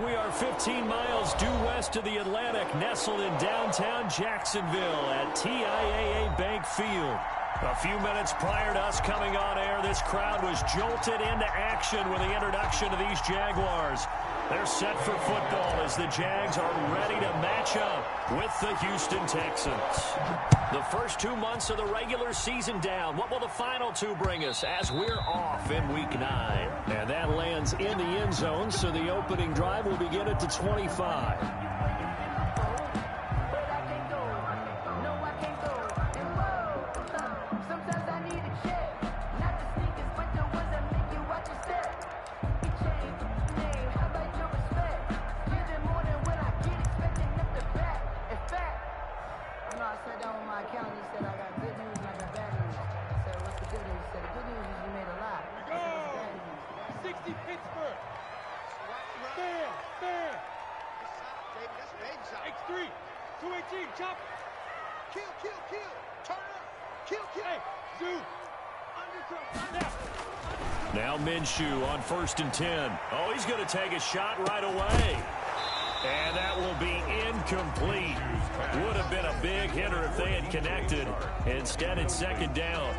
We are 15 miles due west of the Atlantic, nestled in downtown Jacksonville at TIAA Bank Field. A few minutes prior to us coming on air, this crowd was jolted into action with the introduction of these Jaguars. They're set for football as the Jags are ready to match up with the Houston Texans. The first 2 months of the regular season down. What will the final two bring us as we're off in Week 9? And that lands in the end zone, so the opening drive will begin at the 25. Now Minshew on 1st and 10. Oh, he's going to take a shot right away. And that will be incomplete. Would have been a big hitter if they had connected. Instead, it's 2nd down.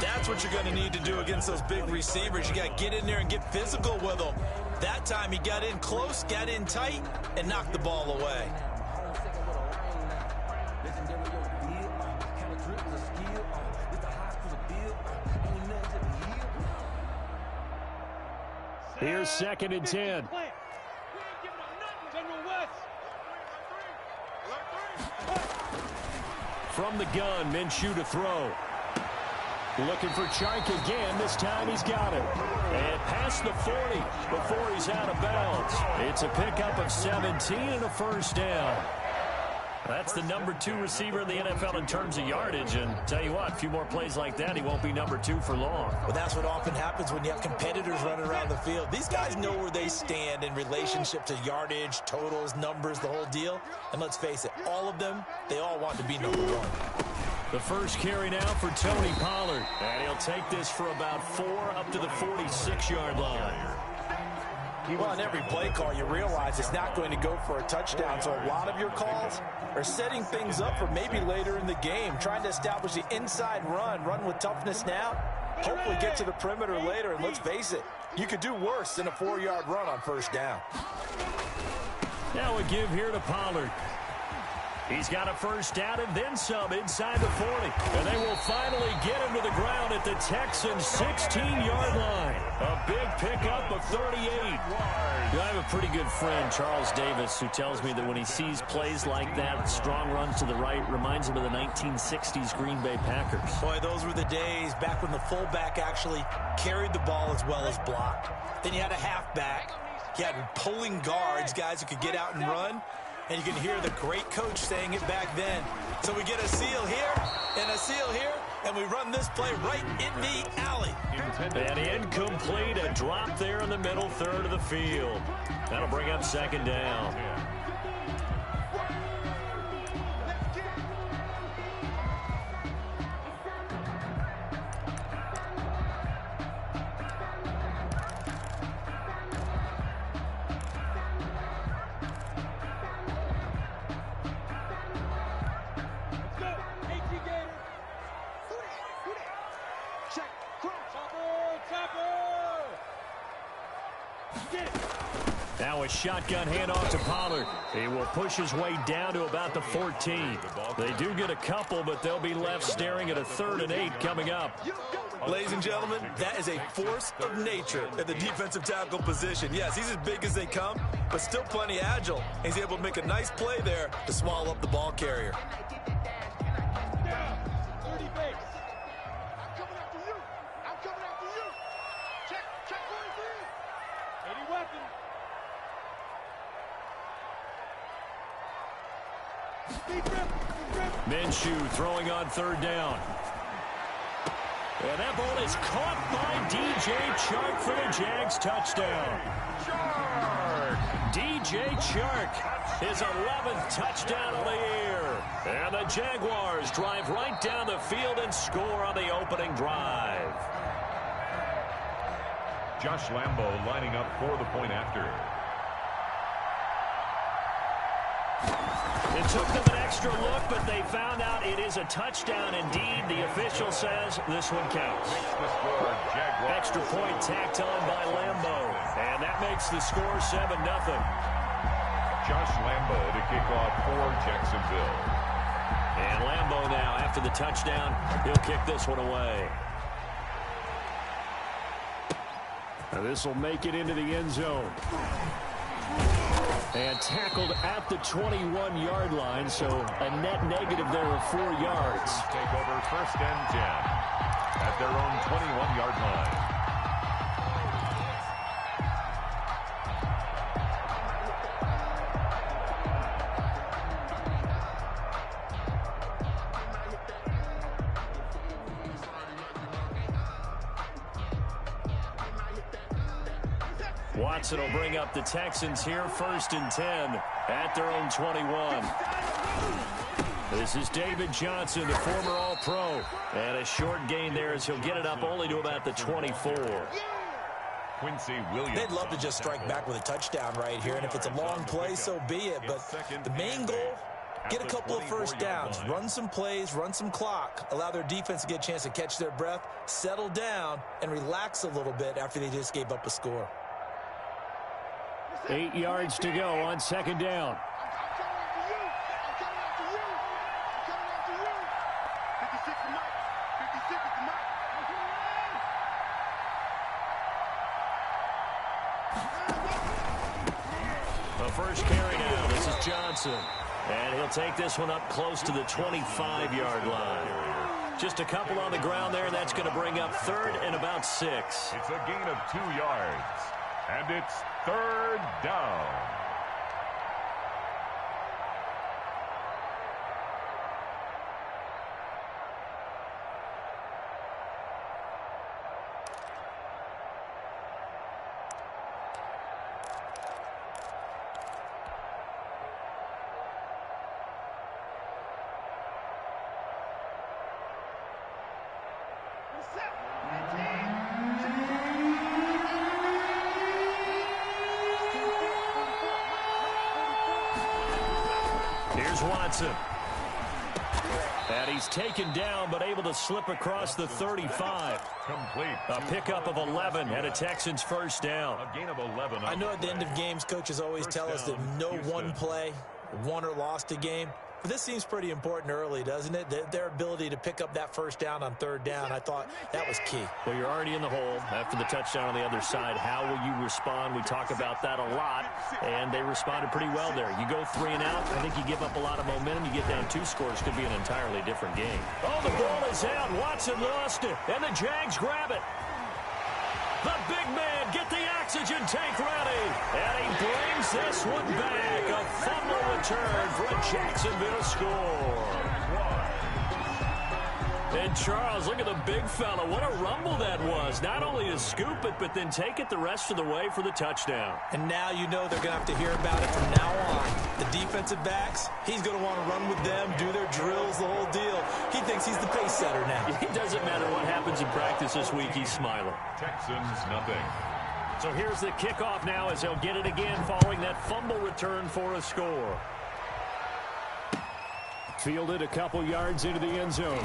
That's what you're going to need to do against those big receivers. You got to get in there and get physical with them. That time he got in close, got in tight, and knocked the ball away. Here's 2nd and 10. From the gun, Minshew to throw. Looking for Chark again. This time he's got it. And past the 40 before he's out of bounds. It's a pickup of 17 and a 1st down. That's the number 2 receiver in the NFL in terms of yardage. And tell you what, a few more plays like that, he won't be number 2 for long. Well, that's what often happens when you have competitors running around the field. These guys know where they stand in relationship to yardage, totals, numbers, the whole deal. And let's face it, all of them, they all want to be number 1. The first carry now for Tony Pollard. And he'll take this for about 4 up to the 46-yard line. Well, on every play call, you realize it's not going to go for a touchdown. So a lot of your calls are setting things up for maybe later in the game, trying to establish the inside run with toughness now, hopefully get to the perimeter later. And let's face it, you could do worse than a 4-yard run on 1st down. Now a give here to Pollard. He's got a 1st down and then some inside the 40. And they will finally get him to the ground at the Texans' 16-yard line. A big pickup of 38. I have a pretty good friend, Charles Davis, who tells me that when he sees plays like that, strong runs to the right, reminds him of the 1960s Green Bay Packers. Boy, those were the days back when the fullback actually carried the ball as well as blocked. Then you had a halfback. You had pulling guards, guys who could get out and run. And you can hear the great coach saying it back then. So we get a seal here and a seal here, and we run this play right in the alley. And incomplete, a drop there in the middle third of the field. That'll bring up 2nd down. Now a shotgun handoff to Pollard. He will push his way down to about the 14. They do get a couple, but they'll be left staring at a 3rd and 8 coming up. Ladies and gentlemen, that is a force of nature at the defensive tackle position. Yes, he's as big as they come, but still plenty agile. He's able to make a nice play there to swallow up the ball carrier. Minshew throwing on 3rd down. And that ball is caught by DJ Chark for the Jags touchdown. DJ Chark, his 11th touchdown of the year. And the Jaguars drive right down the field and score on the opening drive. Josh Lambo lining up for the point after. It took them an extra look, but they found out it is a touchdown indeed. The official says this one counts. Extra point tacked on by Lambo. And that makes the score 7-0. Josh Lambo to kick off for Jacksonville. And Lambo now, after the touchdown, he'll kick this one away. Now this will make it into the end zone. And tackled at the 21-yard line, so a net negative there of 4 yards. Take over 1st and 10 at their own 21-yard line. Watson will bring up the Texans here, 1st and 10 at their own 21. This is David Johnson, the former All-Pro. And a short gain there as he'll get it up only to about the 24. Quincy Williams. They'd love to just strike back with a touchdown right here, and if it's a long play, so be it. But the main goal, get a couple of first downs, run some plays, run some clock, allow their defense to get a chance to catch their breath, settle down, and relax a little bit after they just gave up a score. 8 yards to go on 2nd down. The first carry now. This is Johnson. And he'll take this one up close to the 25-yard line. Just a couple on the ground there, and that's going to bring up 3rd and about 6. It's a gain of 2 yards. And it's 3rd down. Here's Watson. And he's taken down, but able to slip across the 35. Complete. A pickup of 11 and a Texans 1st down. A gain of 11. I know at the end of games, coaches always tell us that no one play won or lost a game. But this seems pretty important early, doesn't it? Their ability to pick up that 1st down on 3rd down, I thought that was key. Well, you're already in the hole after the touchdown on the other side. How will you respond? We talk about that a lot, and they responded pretty well there. You go 3 and out, I think you give up a lot of momentum. You get down 2 scores, could be an entirely different game. Oh, the ball is out. Watson lost it, and the Jags grab it. The big man, get the oxygen tank ready. And he brings this one back. A fumble return for a Jacksonville score. And Charles, look at the big fella. What a rumble that was. Not only to scoop it, but then take it the rest of the way for the touchdown. And now you know they're going to have to hear about it from now on. The defensive backs, he's going to want to run with them, do their drills, the whole deal. He thinks he's the pace setter now. It doesn't matter what happens in practice this week. He's smiling. Texans nothing. So here's the kickoff now as they'll get it again following that fumble return for a score. Fielded a couple yards into the end zone.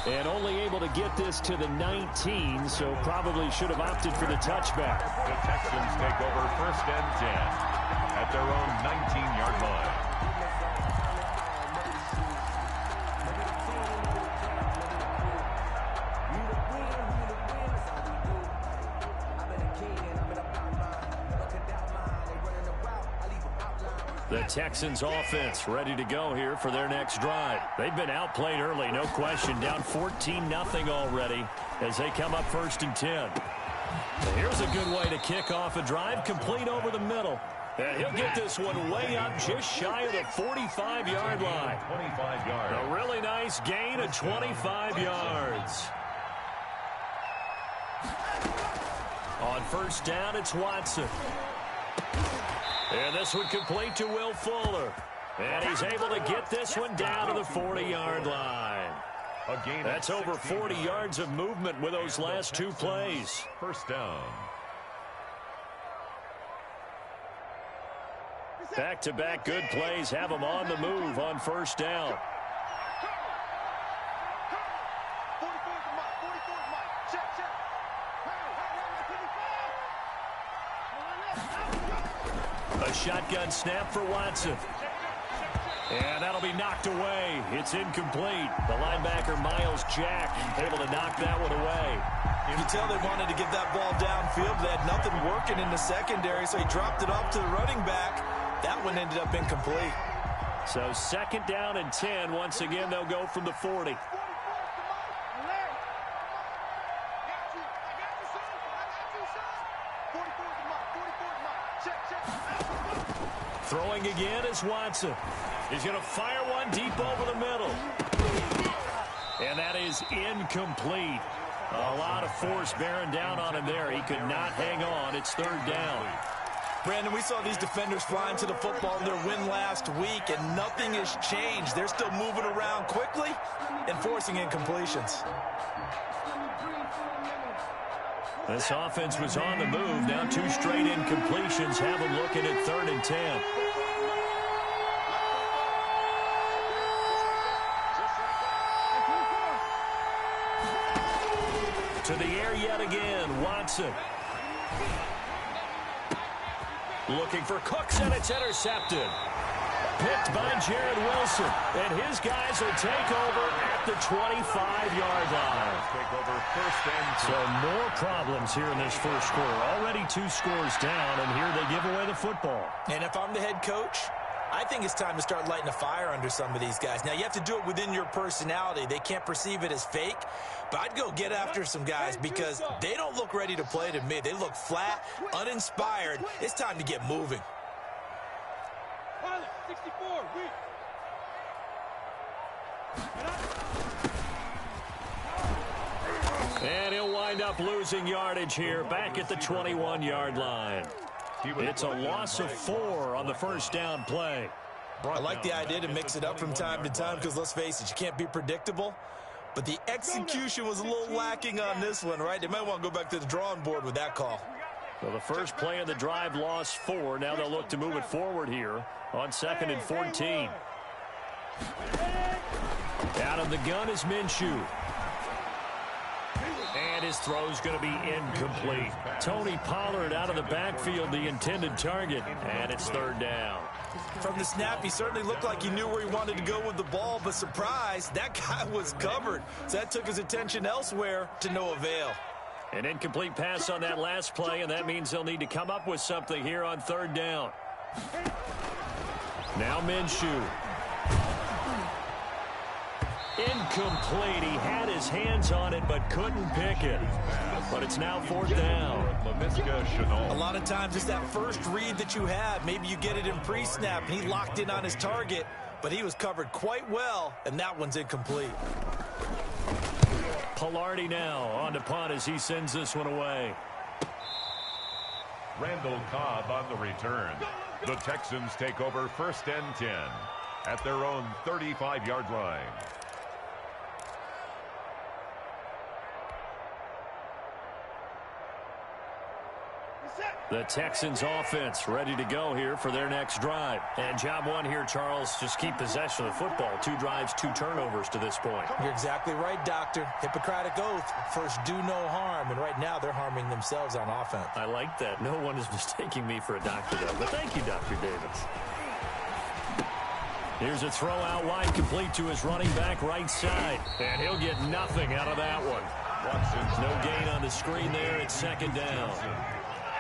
And only able to get this to the 19, so probably should have opted for the touchback. The Texans take over 1st and 10 at their own 19-yard line. The Texans offense ready to go here for their next drive. They've been outplayed early, no question. Down 14-0 already as they come up 1st and 10. And here's a good way to kick off a drive, complete over the middle. And he'll get this one way up just shy of the 45-yard line. 25 yards. A really nice gain of 25 yards. On 1st down, it's Watson. And this one complete to Will Fuller. And he's able to get this one down to the 40-yard line. That's over 40 yards of movement with those last 2 plays. 1st down. Back-to-back good plays have them on the move on first down. A shotgun snap for Watson. And that'll be knocked away. It's incomplete. The linebacker, Miles Jack, able to knock that one away. You can tell they wanted to get that ball downfield. They had nothing working in the secondary, so he dropped it off to the running back. That one ended up incomplete. So second down and 10. Once again, they'll go from the 40. Throwing again is Watson. He's going to fire one deep over the middle. And that is incomplete. A lot of force bearing down on him there. He could not hang on. It's third down. Brandon, we saw these defenders flying to the football in their win last week, and nothing has changed. They're still moving around quickly and forcing incompletions. This offense was on the move. Now 2 straight incompletions have them looking at third and 10. To the air yet again, Watson. Looking for Cooks, and it's intercepted. Picked by Jared Wilson, and his guys will take over at the 25-yard line. Take over first and 10. So more problems here in this first quarter. Already 2 scores down, and here they give away the football. And if I'm the head coach, I think it's time to start lighting a fire under some of these guys. Now, you have to do it within your personality. They can't perceive it as fake. But I'd go get after some guys because they don't look ready to play to me. They look flat, uninspired. It's time to get moving. 64, And he'll wind up losing yardage here back at the 21-yard line. It's a loss of 4 on the first down play. I like the idea to mix it up from time to time because, let's face it, you can't be predictable. But the execution was a little lacking on this one, right? They might want to go back to the drawing board with that call. Well, the first play of the drive lost 4. Now they'll look to move it forward here on second and 14. Out of the gun is Minshew. And his throw's going to be incomplete. Tony Pollard out of the backfield, the intended target, and it's third down. From the snap, he certainly looked like he knew where he wanted to go with the ball, but surprise, that guy was covered. So that took his attention elsewhere to no avail. An incomplete pass on that last play, and that means they'll need to come up with something here on third down. Now Minshew. Incomplete. He had his hands on it but couldn't pick it. But it's now fourth down. A lot of times it's that first read that you have. Maybe you get it in pre-snap, and he locked in on his target, but he was covered quite well, and that one's incomplete. Pilardi now on to punt as he sends this one away. Randall Cobb on the return. The Texans take over first and 10 at their own 35-yard line. The Texans offense ready to go here for their next drive. And job one here, Charles, just keep possession of the football. 2 drives, 2 turnovers to this point. You're exactly right, Doctor. Hippocratic oath. First, do no harm. And right now, they're harming themselves on offense. I like that. No one is mistaking me for a doctor, though. But thank you, Dr. Davis. Here's a throw out wide, complete to his running back right side. And he'll get nothing out of that one. No gain on the screen there. It's second down.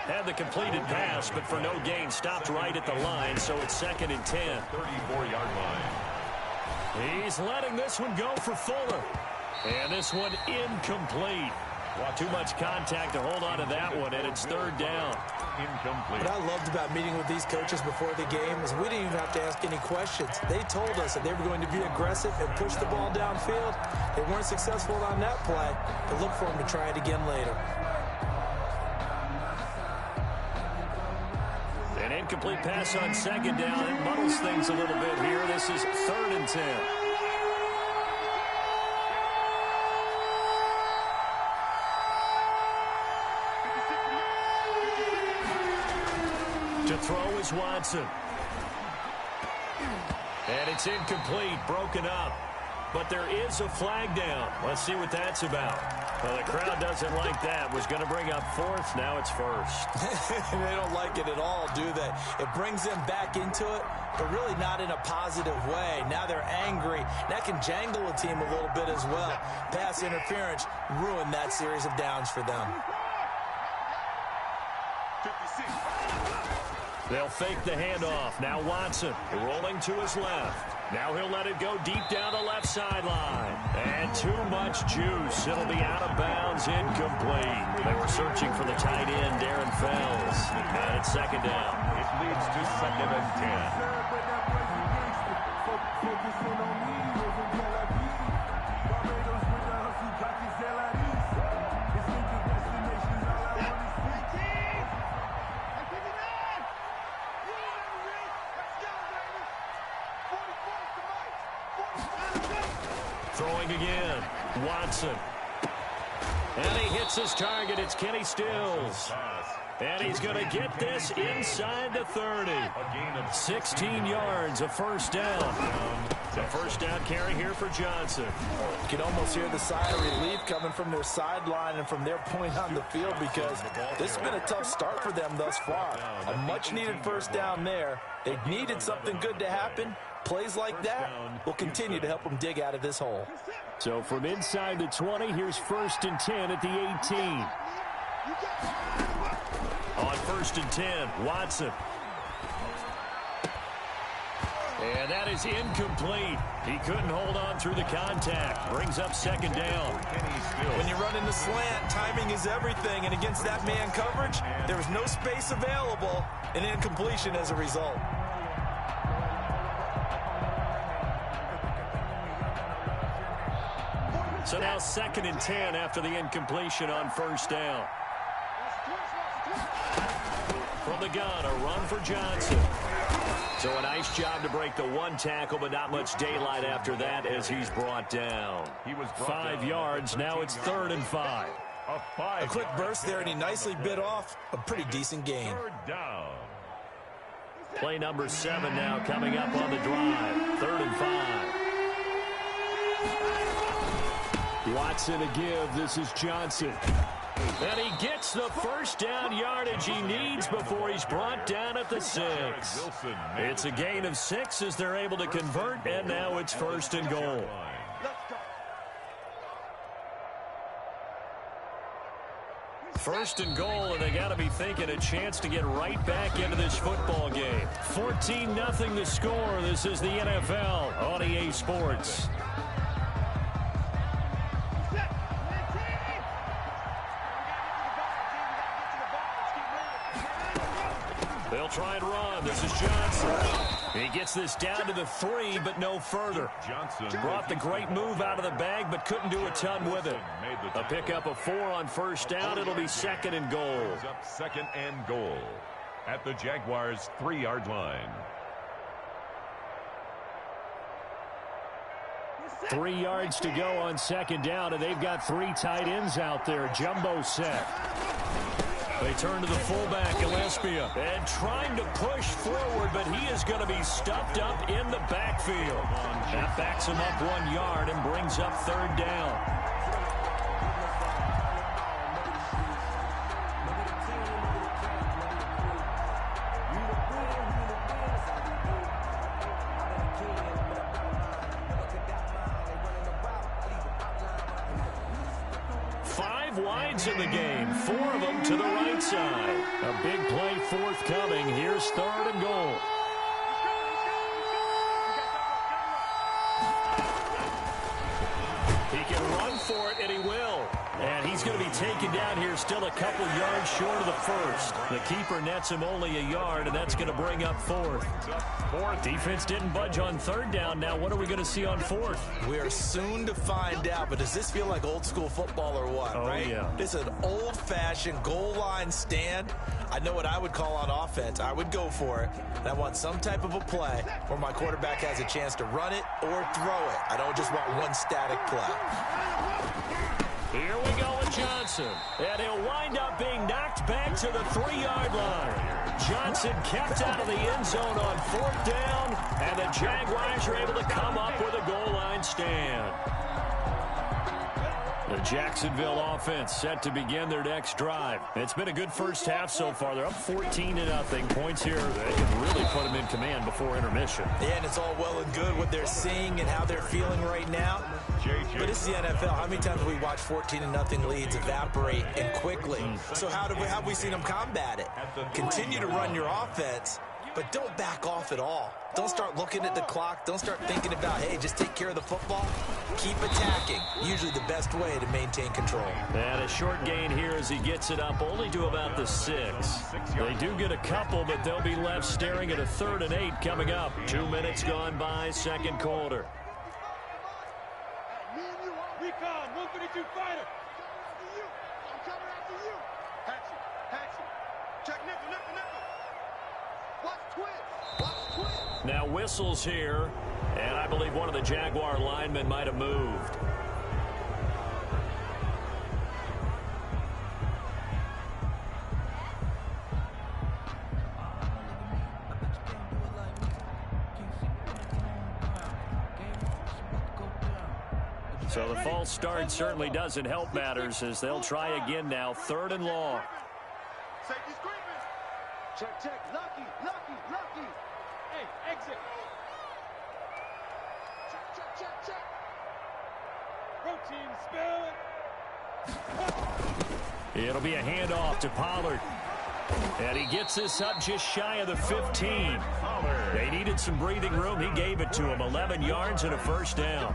Had the completed pass, but for no gain, stopped right at the line, so it's second and 10. 34-yard line. He's letting this one go for Fuller. And this one incomplete. Too much contact to hold on to that one, and it's third down. Incomplete. What I loved about meeting with these coaches before the game is we didn't even have to ask any questions. They told us that they were going to be aggressive and push the ball downfield. They weren't successful on that play, but look for them to try it again later. An incomplete pass on second down. It muddles things a little bit here. This is third and 10. To throw is Watson. And it's incomplete, broken up. But there is a flag down. Let's see what that's about. Well, the crowd doesn't like that. Was going to bring up fourth. Now it's first. They don't like it at all, do they? It brings them back into it, but really not in a positive way. Now they're angry. That can jangle a team a little bit as well. Pass interference ruined that series of downs for them. They'll fake the handoff. Now Watson rolling to his left. Now he'll let it go deep down the left sideline. And too much juice. It'll be out of bounds, incomplete. They were searching for the tight end, Darren Fells. And it's second down. It leads to 2nd and 10. Throwing again. Watson. And he hits his target. It's Kenny Stills. And he's going to get this inside the 30. 16 yards, a first down. A first down carry here for Johnson. You can almost hear the sigh of relief coming from their sideline and from their point on the field, because this has been a tough start for them thus far. A much-needed first down there. They needed something good to happen. Plays like that will continue to help them dig out of this hole. So from inside the 20, here's 1st and 10 at the 18. On 1st and 10, Watson. And that is incomplete. He couldn't hold on through the contact. Brings up second down. When you run in the slant, timing is everything. And against that man coverage, there was no space available. An incompletion as a result. So now 2nd and 10 after the incompletion on first down. From the gun, a run for Johnson. So a nice job to break the one tackle, but not much daylight after that as he's brought down. 5 yards, now it's 3rd and 5. A quick burst there, and he nicely bit off a pretty decent gain. 3rd down. Play number 7 now coming up on the drive. 3rd and 5. Watson to give. This is Johnson. And he gets the first down yardage he needs before he's brought down at the 6. It's a gain of 6 as they're able to convert, and now it's 1st and goal. First and goal, and they got to be thinking a chance to get right back into this football game. 14-0 the score. This is the NFL on EA Sports. They'll try and run. This is Johnson. He gets this down to the 3, but no further. Johnson brought the great move out of the bag, but couldn't do a ton with it. A pickup of 4 on first down. It'll be 2nd and goal. 2nd and goal at the Jaguars' 3-yard line. 3 yards to go on 2nd down, and they've got 3 tight ends out there. Jumbo set. They turn to the fullback, Gillespie, and trying to push forward, but he is going to be stuffed up in the backfield. That backs him up 1 yard and brings up 3rd down. Wides in the game, 4 of them to the right side. A big play forthcoming. Here's 3rd and goal. He can run for it, and he will. And he's going to be taken down here still a couple yards short of the 1st. The keeper nets him only a yard, and that's going to bring up 4th. Defense didn't budge on 3rd down. Now what are we going to see on 4th? We are soon to find out, but does this feel like old school football or what, right? Yeah. This is an old-fashioned goal line stand. I know what I would call on offense. I would go for it. And I want some type of a play where my quarterback has a chance to run it or throw it. I don't just want one static play. Here we go with Johnson. And he'll wind up being knocked back to the 3-yard line. Johnson kept out of the end zone on 4th down, and the Jaguars are able to come up with a goal line stand. The Jacksonville offense set to begin their next drive. It's been a good first half so far. They're up 14-0. Points here, they can really put them in command before intermission. Yeah, and it's all well and good what they're seeing and how they're feeling right now. But it's the NFL. How many times have we watched 14-0 leads evaporate and quickly? So how have we seen them combat it? Continue to run your offense, but don't back off at all. Don't start looking at the clock. Don't start thinking about, hey, just take care of the football. Keep attacking. Usually the best way to maintain control. And a short gain here as he gets it up only to about the 6. They do get a couple, but they'll be left staring at a 3rd and 8 coming up. 2 minutes gone by, second quarter. Recon, 132 fighter. I'm coming after you. Hatchet. Check nickel. Watch twist. Now whistles here, and I believe one of the Jaguar linemen might have moved. So the false start certainly doesn't help matters as they'll try again now, 3rd and long. Safety screaming. Check. Lucky. Hey, exit. Check. Protein spill. It'll be a handoff to Pollard. And he gets this up just shy of the 15. They needed some breathing room. He gave it to him. 11 yards and a 1st down.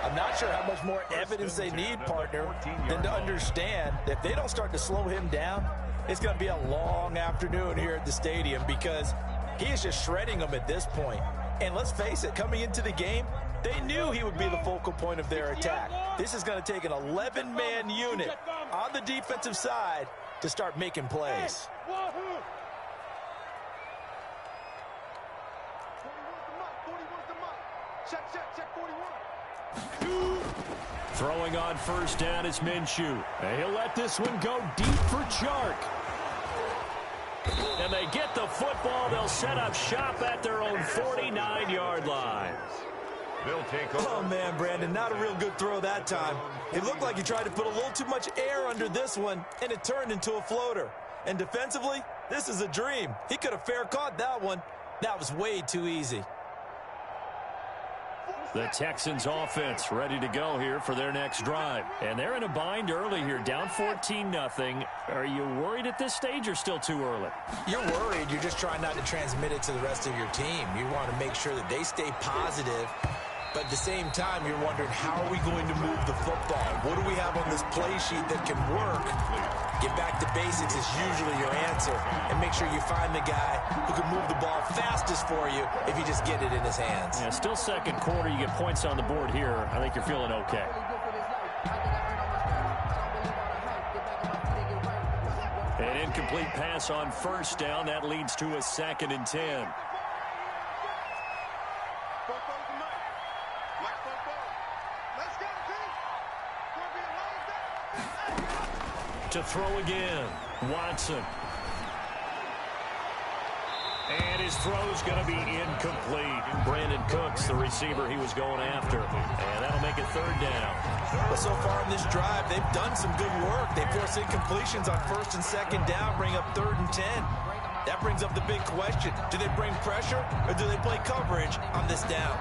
I'm not sure how much more evidence they need, partner, than to understand that if they don't start to slow him down, it's going to be a long afternoon here at the stadium because he is just shredding them at this point. And let's face it, coming into the game, they knew he would be the focal point of their attack. This is going to take an 11-man unit on the defensive side to start making plays. Check 41. Throwing on 1st down is Minshew. He'll let this one go deep for Chark. And they get the football. They'll set up shop at their own 49-yard line. They'll take over. Oh, man, Brandon, not a real good throw that time. It looked like he tried to put a little too much air under this one, and it turned into a floater. And defensively, this is a dream. He could have fair caught that one. That was way too easy. The Texans offense ready to go here for their next drive. And they're in a bind early here, down 14-0. Are you worried at this stage or still too early? You're worried. You're just trying not to transmit it to the rest of your team. You want to make sure that they stay positive. But at the same time, you're wondering, how are we going to move the football? What do we have on this play sheet that can work? Get back to basics is usually your answer. And make sure you find the guy who can move the ball fastest for you if you just get it in his hands. Yeah, still second quarter. You get points on the board here. I think you're feeling okay. An incomplete pass on 1st down. That leads to a 2nd and 10. To throw again, Watson. And his throw's going to be incomplete. Brandon Cooks, the receiver he was going after. And that'll make it 3rd down. Well, so far in this drive, they've done some good work. They force incompletions on 1st and 2nd down, bring up 3rd and 10. That brings up the big question. Do they bring pressure or do they play coverage on this down?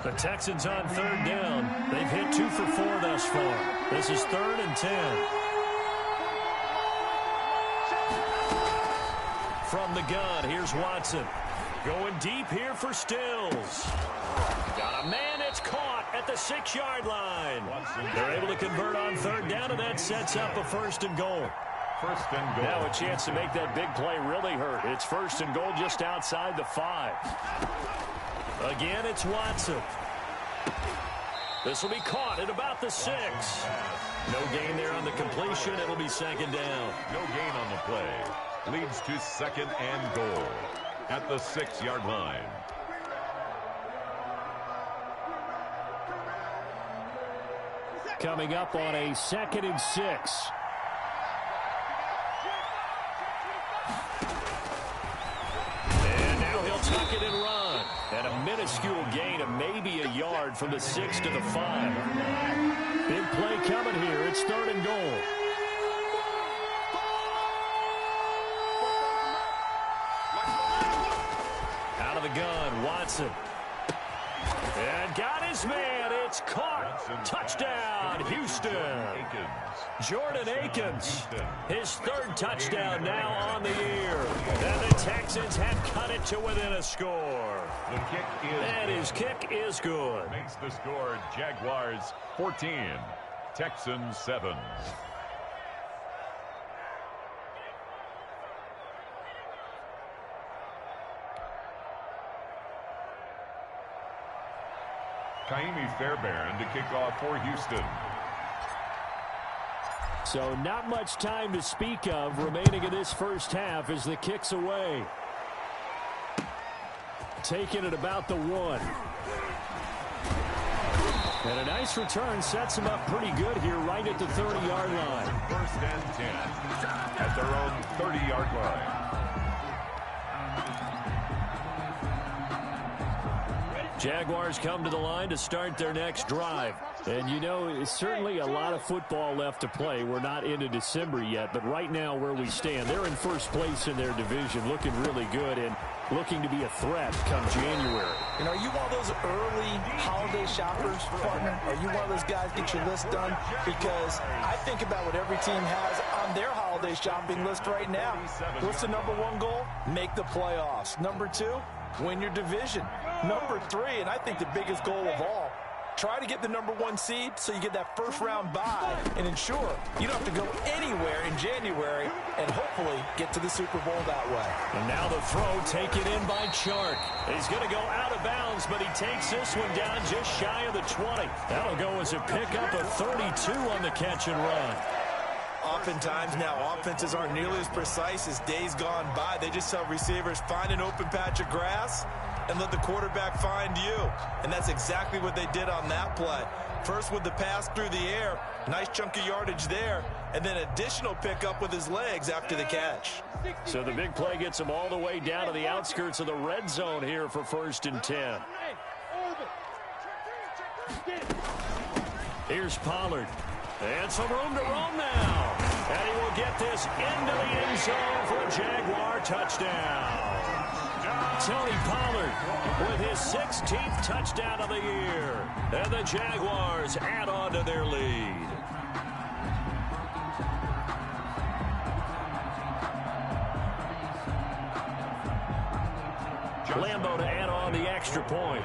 The Texans on 3rd down. They've hit 2 for 4 thus far. This is 3rd and 10. From the gun, here's Watson. Going deep here for Stills. Got a man, it's caught at the 6-yard line. They're able to convert on 3rd down, and that sets up a 1st and goal. 1st and goal. Now a chance to make that big play really hurt. It's 1st and goal just outside the 5. Again, it's Watson. This will be caught at about the 6. No gain there on the completion. It'll be 2nd down. No gain on the play. Leads to 2nd and goal at the 6-yard line. coming up on a 2nd and 6. And now he'll tuck it and run. At a minuscule gain of maybe a yard from the 6 to the 5. Big play coming here. It's 3rd and goal. Out of the gun, Watson. And got his man. It's caught. Touchdown, Houston. Jordan Akins, his 3rd touchdown now on the year. And the Texans have cut it to within a score. The kick is and his kick is good. Makes the score Jaguars 14, Texans 7. Kaimi Fairbairn to kick off for Houston. So not much time to speak of remaining in this first half as the kick's away. Taking it about the 1. And a nice return sets him up pretty good here right at the 30-yard line. 1st and 10 at their own 30-yard line. Jaguars come to the line to start their next drive. And, you know, it's certainly a lot of football left to play. We're not into December yet, but right now where we stand, they're in first place in their division, looking really good and looking to be a threat come January. And are you one of those early holiday shoppers, partner? Are you one of those guys get your list done? Because I think about what every team has on their holiday shopping list right now. What's the number 1 goal? Make the playoffs. Number 2, win your division. Number 3, and I think the biggest goal of all, try to get the number 1 seed so you get that first-round bye and ensure you don't have to go anywhere in January and hopefully get to the Super Bowl that way. And now the throw taken in by Chark. He's going to go out of bounds, but he takes this one down just shy of the 20. That'll go as a pickup of 32 on the catch and run. Oftentimes now offenses aren't nearly as precise as days gone by. They just tell receivers, find an open patch of grass and let the quarterback find you. And that's exactly what they did on that play. First with the pass through the air, nice chunk of yardage there, and then additional pickup with his legs after the catch. So the big play gets him all the way down to the outskirts of the red zone here for 1st and 10. Here's Pollard. And some room to roam now. And he will get this into the end zone for a Jaguar touchdown. Tony Pollard with his 16th touchdown of the year. And the Jaguars add on to their lead. Lambo to add on the extra point.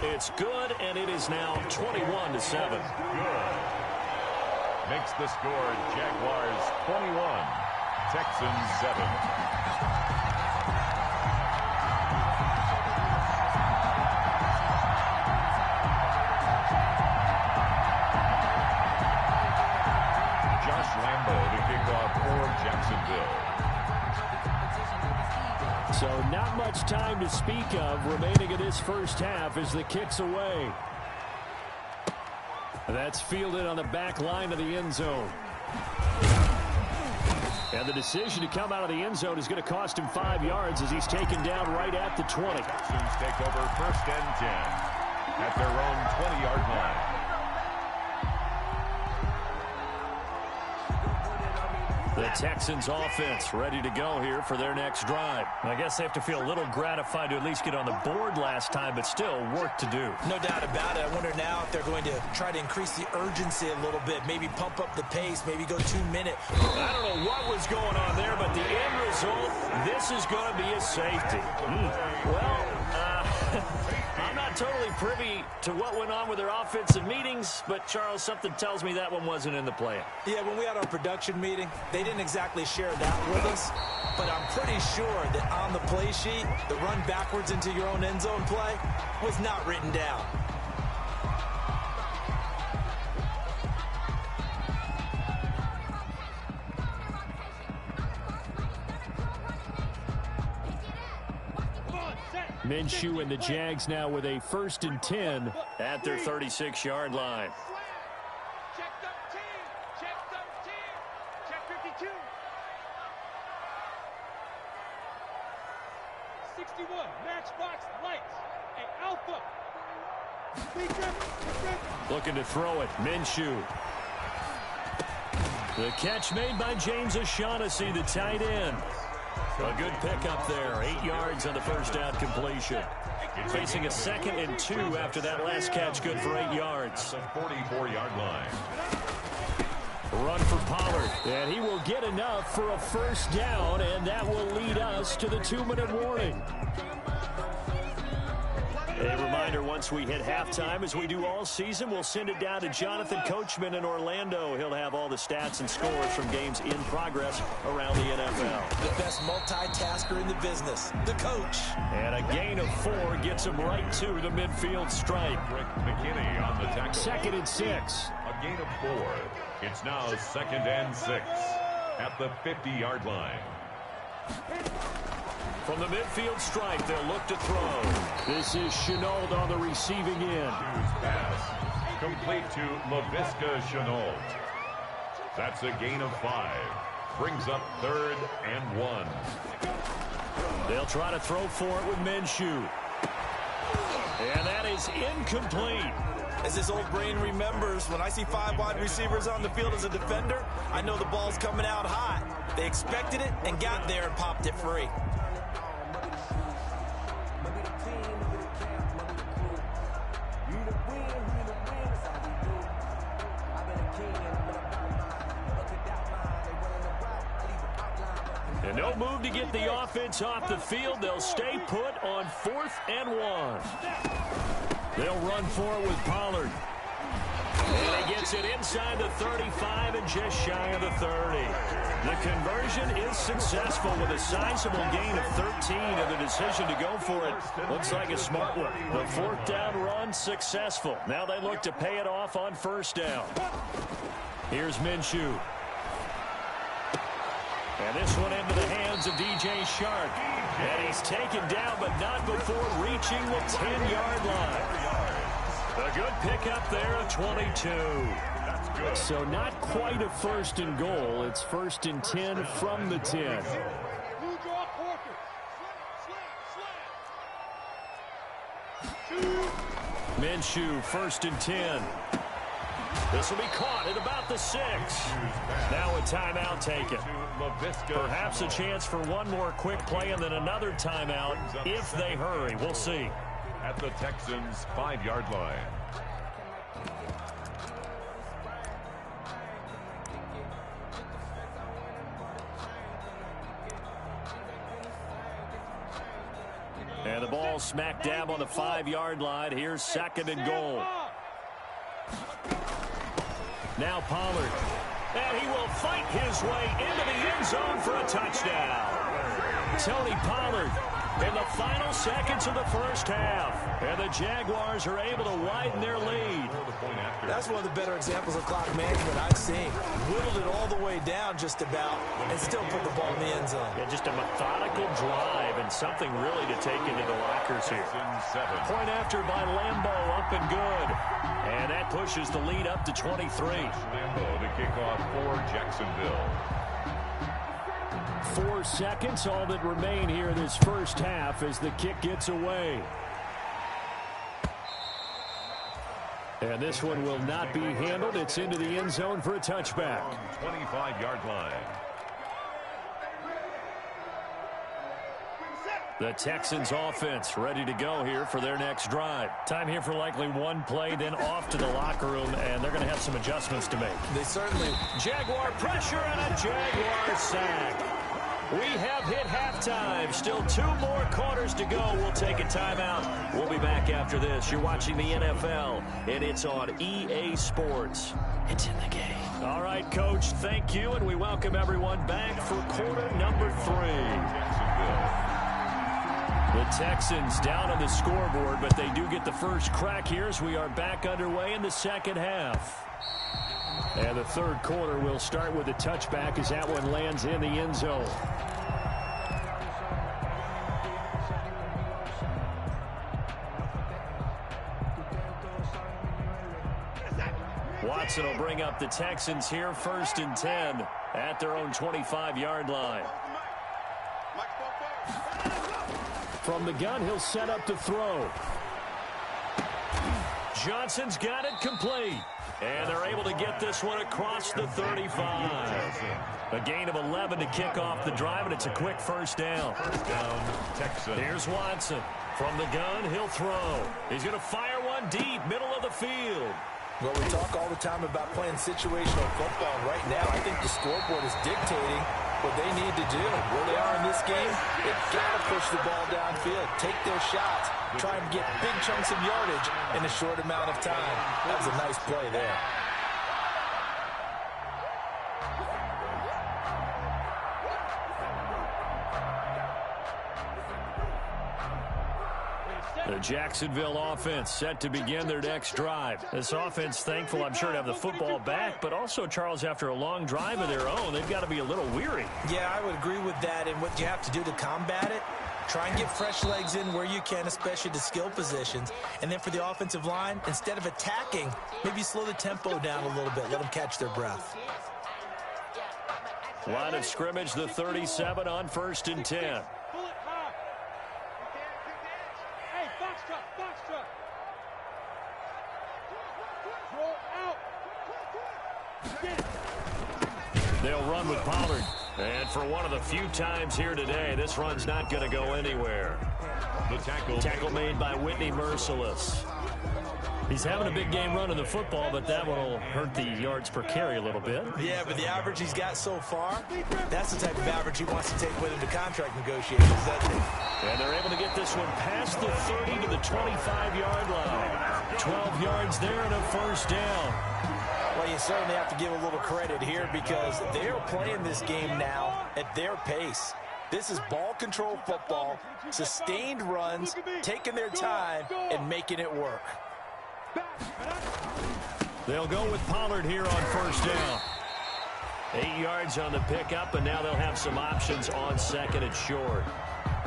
It's good, and it is now 21-7. Good. Makes the score Jaguars 21, Texans 7. Josh Lambo to kick off for Jacksonville. So not much time to speak of remaining in this first half as the kick's away. That's fielded on the back line of the end zone. And the decision to come out of the end zone is going to cost him 5 yards as he's taken down right at the 20. Texans take over 1st and 10 at their own 20-yard line. The Texans offense ready to go here for their next drive. I guess they have to feel a little gratified to at least get on the board last time, but still work to do. No doubt about it. I wonder now if they're going to try to increase the urgency a little bit, maybe pump up the pace, maybe go 2 minute. I don't know what was going on there, but the end result, this is going to be a safety. Well, I'm not totally privy to what went on with their offensive meetings, but, Charles, something tells me that one wasn't in the plan. Yeah, when we had our production meeting, they didn't exactly share that with us, but I'm pretty sure that on the play sheet, the run backwards into your own end zone play was not written down. Minshew and the Jags now with a 1st and 10 at their 36-yard line. Check 13. Check 13. Check 52. 61. Matchbox lights. A alpha. Looking to throw it. Minshew. The catch made by James O'Shaughnessy, the tight end. A good pickup there. 8 yards on the first down completion. Facing a 2nd and 2 after that last catch, good for 8 yards. The 44-yard line. Run for Pollard, and he will get enough for a 1st down, and that will lead us to the 2-minute warning. A reminder, once we hit halftime, as we do all season, we'll send it down to Jonathan Coachman in Orlando. He'll have all the stats and scores from games in progress around the NFL. The best multitasker in the business, the coach. And a gain of 4 gets him right to the midfield stripe. Rick McKinney on the tackle. 2nd and 6. A gain of 4. It's now 2nd and 6 at the 50-yard line. From the midfield stripe, they'll look to throw. This is Chenault on the receiving end. Pass complete to LaVisca Chenault. That's a gain of 5. Brings up 3rd and 1. They'll try to throw for it with Minshew. And that is incomplete. As this old brain remembers, when I see 5 wide receivers on the field as a defender, I know the ball's coming out hot. They expected it and got there and popped it free. And no move to get the offense off the field. They'll stay put on 4th and 1. They'll run for it with Pollard. And he gets it inside the 35 and just shy of the 30. The conversion is successful with a sizable gain of 13, and the decision to go for it looks like a smart one. The 4th down run successful. Now they look to pay it off on 1st down. Here's Minshew. And this one into the hands of DJ Shark. And he's taken down, but not before reaching the 10-yard line. A good pickup there of 22. That's good. So not quite a 1st and goal. It's 1st and 10 from the 10. Blue draw Porter. Slam. Minshew, 1st and 10. This will be caught at about the 6. Now a timeout taken. Perhaps a chance for one more quick play and then another timeout if they hurry. We'll see. At the Texans' 5-yard line. And the ball smack dab on the 5-yard line. Here's 2nd and goal. Now Pollard. And he will fight his way into the end zone for a touchdown. Tony Pollard in the final seconds of the 1st half. And the Jaguars are able to widen their lead. That's one of the better examples of clock management I've seen. Whittled it all the way down just about and still put the ball in the end zone. Yeah, just a methodical drive and something really to take into the lockers here. Point after by Lambeau, up and good. And that pushes the lead up to 23. Lambeau to kick off for Jacksonville. 4 seconds, all that remain here this 1st half as the kick gets away. And this one will not be handled. It's into the end zone for a touchback. 25-yard line. The Texans offense ready to go here for their next drive. Time here for likely one play, then off to the locker room, and they're going to have some adjustments to make. They certainly. Jaguar pressure and a Jaguar sack. We have hit halftime. Still 2 more quarters to go. We'll take a timeout. We'll be back after this. You're watching the NFL, and it's on EA Sports. It's in the game. All right, Coach, thank you, and we welcome everyone back for quarter number 3. The Texans down on the scoreboard, but they do get the first crack here as we are back underway in the 2nd half. And the 3rd quarter will start with a touchback as that one lands in the end zone. Watson will bring up the Texans here, 1st and 10 at their own 25-yard line. From the gun, he'll set up to throw. Johnson's got it complete. And they're able to get this one across the 35. A gain of 11 to kick off the drive, and it's a quick first down. First down, Texans. Here's Watson. From the gun, he'll throw. He's going to fire one deep, middle of the field. Well, we talk all the time about playing situational football. Right now, I think the scoreboard is dictating what they need to do. Where they are in this game, they've got to push the ball downfield, take their shots, try and get big chunks of yardage in a short amount of time. That was a nice play there. The Jacksonville offense set to begin their next drive. This offense thankful, I'm sure, to have the football back, but also, Charles, after a long drive of their own, they've got to be a little weary. Yeah, I would agree with that, and what you have to do to combat it, try and get fresh legs in where you can, especially to skill positions. And then for the offensive line, instead of attacking, maybe slow the tempo down a little bit, let them catch their breath. Line of scrimmage, the 37 on 1st and 10. They'll run with Pollard. And for one of the few times here today, this run's not going to go anywhere. The tackle made by Whitney Merciless. He's having a big game running the football, but that one will hurt the yards per carry a little bit. Yeah, but the average he's got so far, that's the type of average he wants to take with him to contract negotiations, doesn't he? And they're able to get this one past the 30 to the 25-yard line. 12 yards there and a first down. Well, you certainly have to give a little credit here because they're playing this game now at their pace. This is ball control football, sustained runs, taking their time, and making it work. They'll go with Pollard here on first down. 8 yards on the pickup, and now they'll have some options on 2nd and short.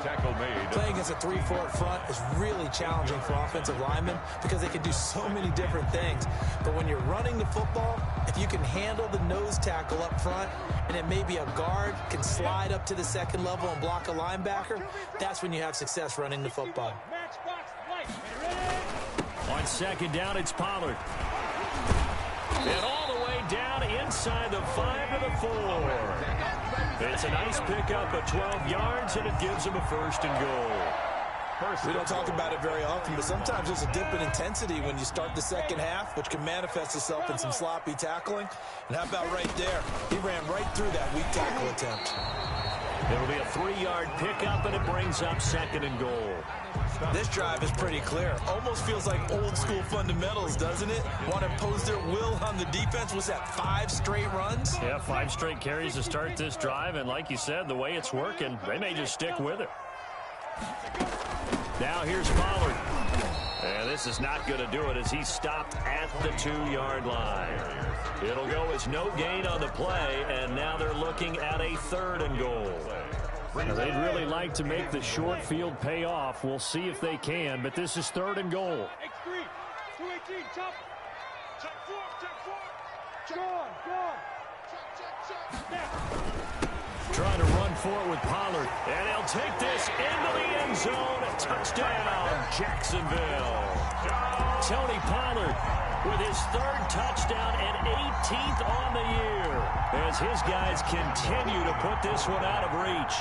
Tackle made. Playing against a 3-4 front is really challenging for offensive linemen because they can do so many different things. But when you're running the football, if you can handle the nose tackle up front, and then maybe a guard can slide up to the 2nd level and block a linebacker, that's when you have success running the football. On 2nd down, it's Pollard. And all the way down inside the 5 to the 4. It's a nice pickup of 12 yards, and it gives them a 1st and goal. We don't talk about it very often, but sometimes there's a dip in intensity when you start the second half, which can manifest itself in some sloppy tackling. And how about right there? He ran right through that weak tackle attempt. It'll be a 3-yard pickup, and it brings up 2nd and goal. This drive is pretty clear. Almost feels like old school fundamentals, doesn't it? Want to impose their will on the defense. Was that 5 straight runs? Yeah, 5 straight carries to start this drive, and like you said, the way it's working, they may just stick with it. Now here's Pollard. And this is not going to do it as he's stopped at the 2-yard line. It'll go as no gain on the play, and now they're looking at a 3rd and goal. Now, they'd really like to make the short field pay off. We'll see if they can, but this is 3rd and goal. Trying to run for it with Pollard, and they'll take this into the end zone. Touchdown, Jacksonville. Tony Pollard with his 3rd touchdown and 18th on the year as his guys continue to put this one out of reach.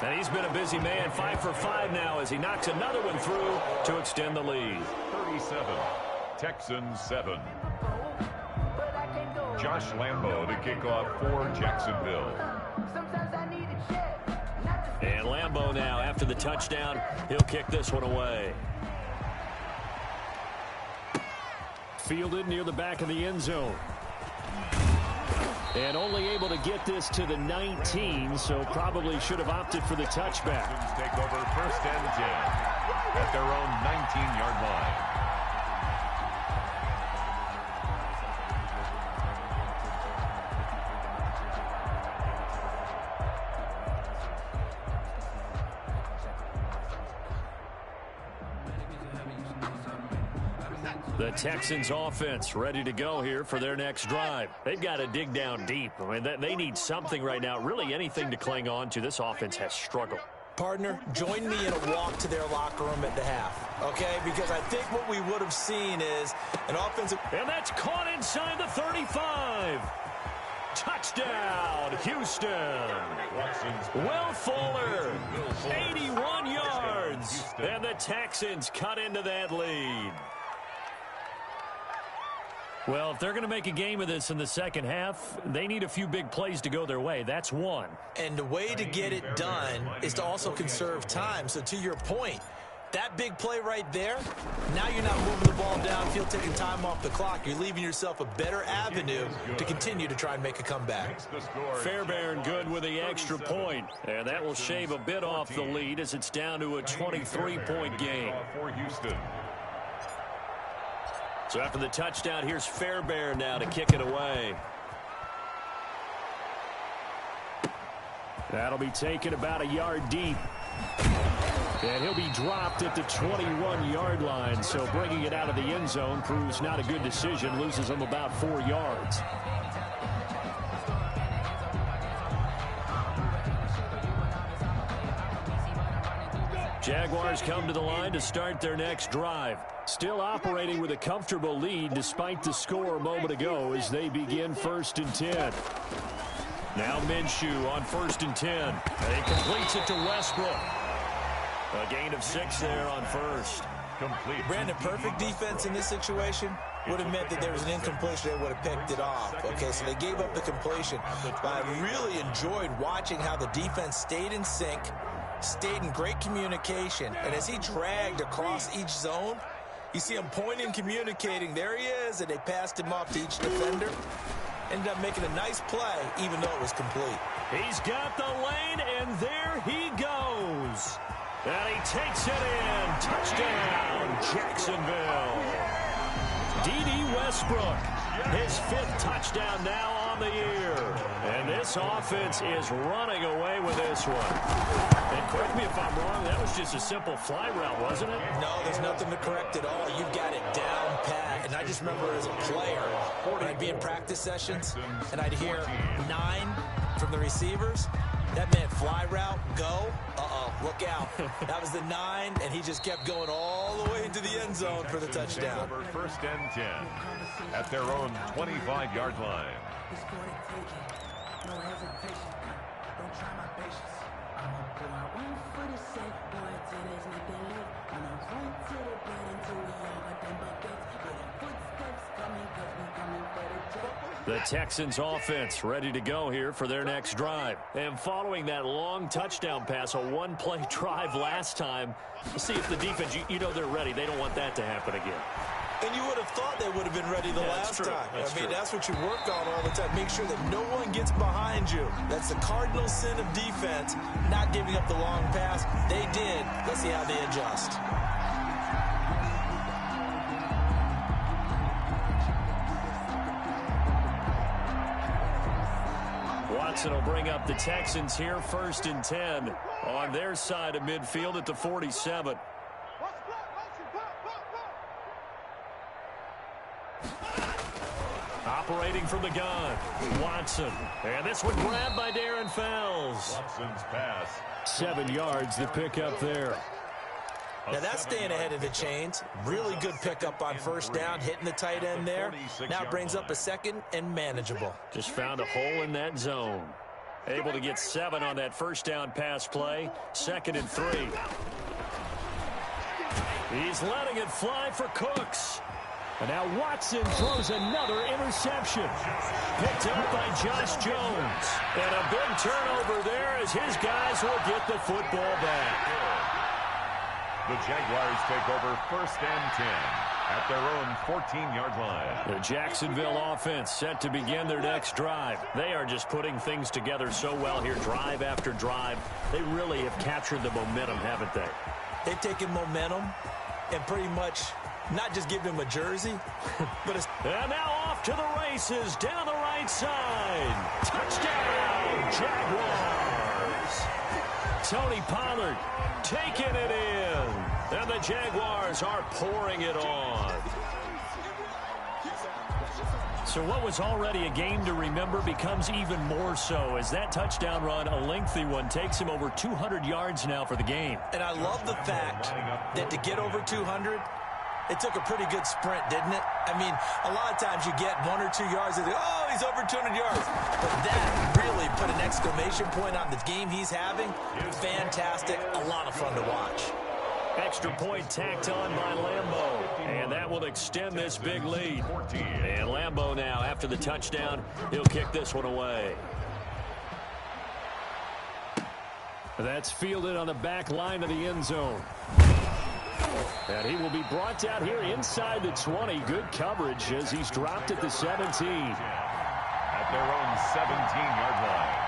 And he's been a busy man, 5 for 5 now as he knocks another one through to extend the lead. 37, Texans 7. Josh Lambo to kick off for Jacksonville. And Lambo now, after the touchdown, he'll kick this one away. Fielded near the back of the end zone. And only able to get this to the 19, so probably should have opted for the touchback. Take over 1st and 10 at their own 19-yard line. The Texans offense ready to go here for their next drive. They've got to dig down deep. I mean, they need something right now, really anything to cling on to. This offense has struggled. Partner, join me in a walk to their locker room at the half, okay? Because I think what we would have seen is an offensive... And that's caught inside the 35. Touchdown, Houston. Will Fuller, 81 yards. And the Texans cut into that lead. Well, if they're going to make a game of this in the second half, they need a few big plays to go their way. That's one. And the way to get it done is to also conserve time. So to your point, that big play right there, now you're not moving the ball downfield, taking time off the clock. You're leaving yourself a better avenue to continue to try and make a comeback. Fairbairn good with the extra point. And that will shave a bit off the lead as it's down to a 23-point game. For Houston. So after the touchdown, here's Fairbairn now to kick it away. That'll be taken about a yard deep. And he'll be dropped at the 21-yard line. So bringing it out of the end zone proves not a good decision. Loses him about 4 yards. Jaguars come to the line to start their next drive. Still operating with a comfortable lead despite the score a moment ago as they begin 1st and 10. Now Minshew on 1st and 10. And he completes it to Westbrook. A gain of 6 there on 1st. Complete. Brandon, perfect defense in this situation would have meant that there was an incompletion. They would have picked it off. Okay, so they gave up the completion. But I really enjoyed watching how the defense stayed in sync, stayed in great communication. And as he dragged across each zone, you see him pointing, communicating. There he is, and they passed him off to each defender. Ended up making a nice play, even though it was complete. He's got the lane, and there he goes. And he takes it in. Touchdown, Jacksonville. D.D. Westbrook, his 5th touchdown now on the year. And this offense is running away with this one. And correct me if I'm wrong, that was just a simple fly route, wasn't it? No, there's nothing to correct at all. You've got it down pat. And I just remember as a player, when I'd be in practice sessions, and I'd hear 9 from the receivers, that meant fly route, go, look out. That was the 9, and he just kept going all the way into the end zone for the touchdown. 1st and 10 at their own 25-yard line. The Texans offense ready to go here for their next drive. And following that long touchdown pass, a one-play drive last time, we'll see if the defense, you know they're ready. They don't want that to happen again. And you would have thought they would have been ready the last time. That's what you work on all the time. Make sure that no one gets behind you. That's the cardinal sin of defense, not giving up the long pass. They did. Let's see how they adjust. Watson will bring up the Texans here 1st and 10 on their side of midfield at the 47. Operating from the gun, Watson. And this one grabbed by Darren Fells. Watson's pass. 7 yards to pick up there. Now that's staying ahead of the chains. Really good pickup on 1st down, hitting the tight end there. Now it brings up a 2nd and manageable. Just found a hole in that zone. Able to get 7 on that 1st down pass play. 2nd and 3. He's letting it fly for Cooks. And now Watson throws another interception. Picked up by Josh Jones. And a big turnover there as his guys will get the football back. The Jaguars take over 1st and 10 at their own 14-yard line. The Jacksonville offense set to begin their next drive. They are just putting things together so well here, drive after drive. They really have captured the momentum, haven't they? They've taken momentum and pretty much not just give him a jersey, but and now off to the races down the right side. Touchdown, Jaguars. Tony Pollard taking it in. And the Jaguars are pouring it on. So what was already a game to remember becomes even more so as that touchdown run, a lengthy one, takes him over 200 yards now for the game. And I love the fact that to get over 200, it took a pretty good sprint, didn't it? I mean, a lot of times you get 1 or 2 yards and they go, oh, he's over 200 yards. But that really put an exclamation point on the game he's having. Fantastic. A lot of fun to watch. Extra point tacked on by Lambeau. And that will extend this big lead. And Lambeau now, after the touchdown, he'll kick this one away. That's fielded on the back line of the end zone. And he will be brought down here inside the 20. Good coverage as he's dropped at the 17. At their own 17-yard line.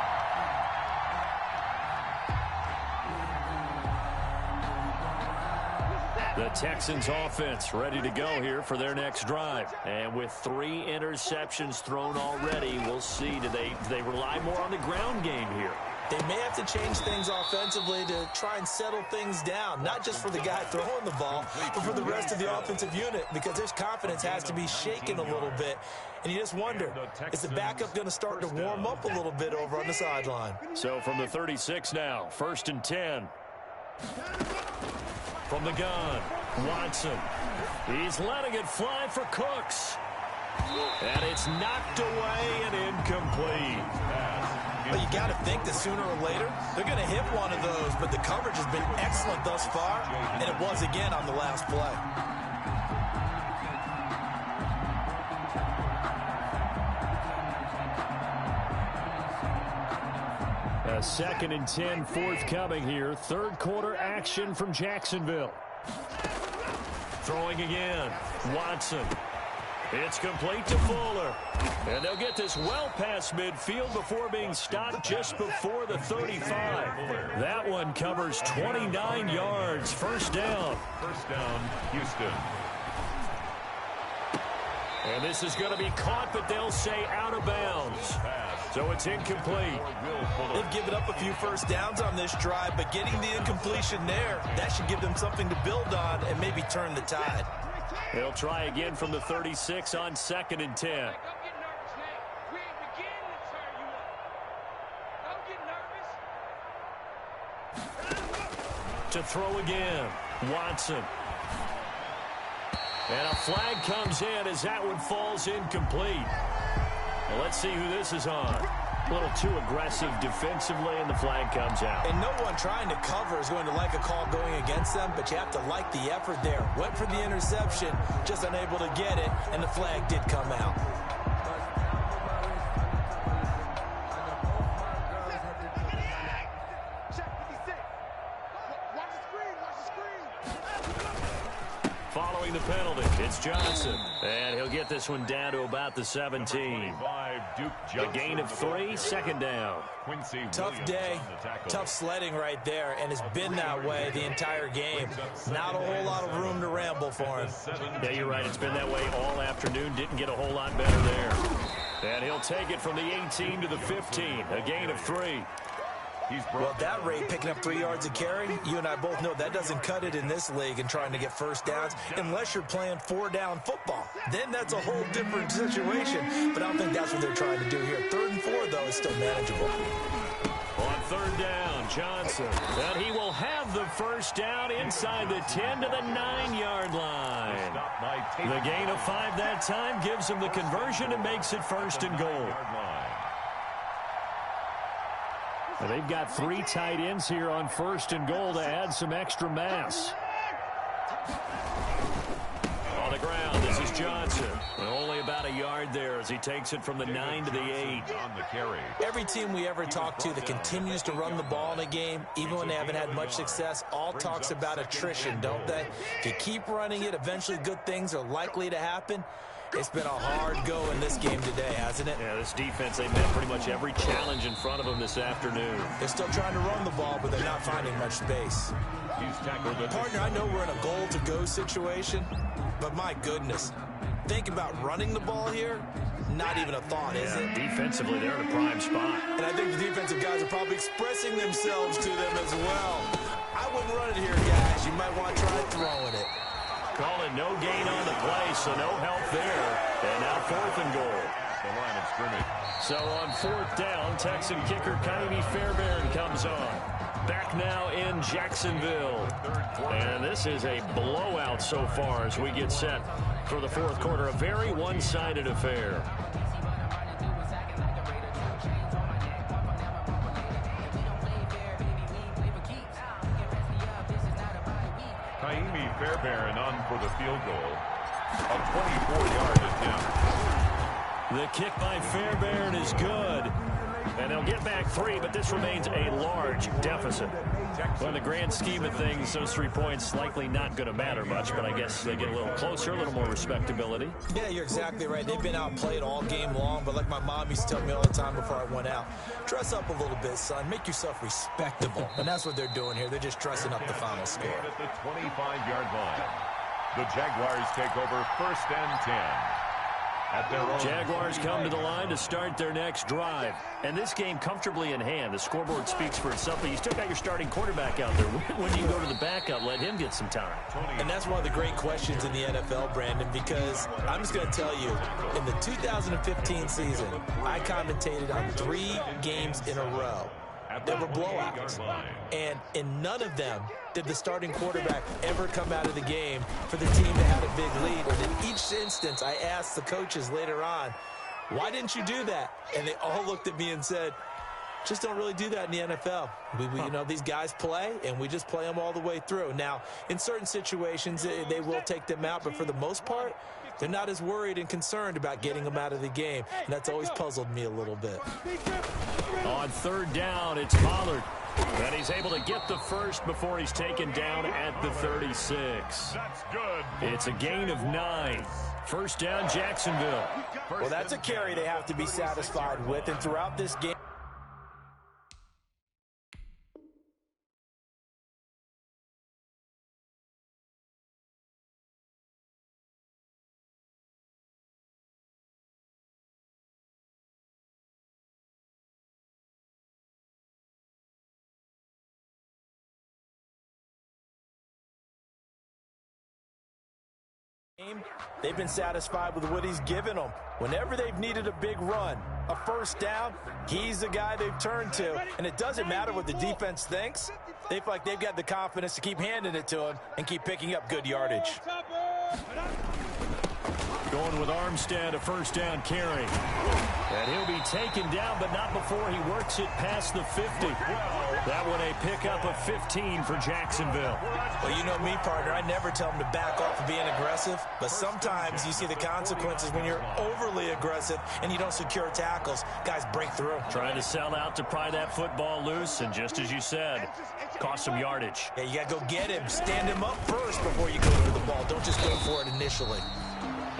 The Texans offense ready to go here for their next drive. And with 3 interceptions thrown already, we'll see, do they rely more on the ground game here? They may have to change things offensively to try and settle things down, not just for the guy throwing the ball, but for the rest of the offensive unit, because their confidence has to be shaken a little bit. And you just wonder, is the backup going to start to warm up a little bit over on the sideline? So from the 36 now, 1st and 10. From the gun, Watson. He's letting it fly for Cooks. And it's knocked away and incomplete. Well, you got to think that sooner or later, they're going to hit one of those, but the coverage has been excellent thus far, and it was again on the last play. A 2nd and 10 forthcoming here. 3rd quarter action from Jacksonville. Throwing again. Watson. It's complete to Fuller. And they'll get this well past midfield before being stopped just before the 35. That one covers 29 yards. 1st down. 1st down, Houston. And this is going to be caught, but they'll say out of bounds. So it's incomplete. They've given up a few 1st downs on this drive, but getting the incompletion there, that should give them something to build on and maybe turn the tide. They'll try again from the 36 on 2nd and 10. To throw again, Watson. And a flag comes in as that one falls incomplete. Well, let's see who this is on. A little too aggressive defensively, and the flag comes out. And no one trying to cover is going to like a call going against them, but you have to like the effort there. Went for the interception, just unable to get it, and the flag did come out. Following the penalty, it's Johnson. And he'll get this one down to about the 17. A gain of 3, 2nd down. Tough day, tough sledding right there, and it's been that way the entire game. Not a whole lot of room to ramble for him. Yeah, you're right. It's been that way all afternoon. Didn't get a whole lot better there. And he'll take it from the 18 to the 15. A gain of 3. Well, at that rate, picking up 3 yards a carry, you and I both know that doesn't cut it in this league and trying to get 1st downs unless you're playing 4-down football. Then that's a whole different situation, but I don't think that's what they're trying to do here. 3rd and 4, though, is still manageable. On 3rd down, Johnson. And he will have the 1st down inside the 10 to the 9-yard line. The gain of 5 that time gives him the conversion and makes it 1st and goal. And they've got 3 tight ends here on 1st and goal to add some extra mass. On the ground, this is Johnson. Only about a yard there as he takes it from the 9 to the 8. Every team we ever talk to that continues to run the ball in a game, even when they haven't had much success, all talks about attrition, don't they? If you keep running it, eventually good things are likely to happen. It's been a hard go in this game today, hasn't it? Yeah, this defense, they met pretty much every challenge in front of them this afternoon. They're still trying to run the ball, but they're not finding much space. Partner, I know we're in a goal-to-go situation, but my goodness, think about running the ball here. Not even a thought, is it? Defensively, they're in a prime spot. And I think the defensive guys are probably expressing themselves to them as well. I wouldn't run it here, guys. You might want to try throwing it. Call it no gain on the play, so no help there. And now 4th and goal. The line of scrimmage. So on 4th down, Texan kicker Nineeeeeeeeeek Fairbairn comes on. Back now in Jacksonville. And this is a blowout so far as we get set for the 4th quarter. A very one-sided affair. Nineeeeeeeeek Fairbairn on for the field goal. A 24-yard attempt. The kick by Fairbairn is good. And they'll get back 3, but this remains a large deficit. Well, in the grand scheme of things, those 3 points likely not going to matter much, but I guess they get a little closer, a little more respectability. Yeah, you're exactly right. They've been outplayed all game long, but like my mom used to tell me all the time before I went out, dress up a little bit, son. Make yourself respectable. And that's what they're doing here. They're just dressing up the final score. At the 25-yard line, the Jaguars take over 1st and 10. At their own. Jaguars come to the line to start their next drive. And this game comfortably in hand. The scoreboard speaks for itself, but you still got your starting quarterback out there. When do you go to the backup? Let him get some time. And that's one of the great questions in the NFL, Brandon, because I'm just going to tell you, in the 2015 season, I commentated on 3 games in a row. There were blowouts. And in none of them did the starting quarterback ever come out of the game for the team that had a big lead. And in each instance, I asked the coaches later on, why didn't you do that? And they all looked at me and said, just don't really do that in the NFL. You know, these guys play, and we just play them all the way through. Now, in certain situations, they will take them out, but for the most part, they're not as worried and concerned about getting them out of the game. And that's always puzzled me a little bit. On 3rd down, it's Pollard. And he's able to get the first before he's taken down at the 36. That's good. It's a gain of 9. 1st down, Jacksonville. Well, that's a carry they have to be satisfied with. And throughout this game, they've been satisfied with what he's given them. Whenever they've needed a big run, a 1st down, he's the guy they've turned to. And it doesn't matter what the defense thinks. They feel like they've got the confidence to keep handing it to him and keep picking up good yardage. Going with Armstead, a 1st down carry. And he'll be taken down, but not before he works it past the 50. That one a pickup of 15 for Jacksonville. Well, you know me, partner. I never tell them to back off of being aggressive, but sometimes you see the consequences when you're overly aggressive and you don't secure tackles. Guys break through. Trying to sell out to pry that football loose, and just as you said, cost some yardage. Yeah, you got to go get him. Stand him up first before you go for the ball. Don't just go for it initially.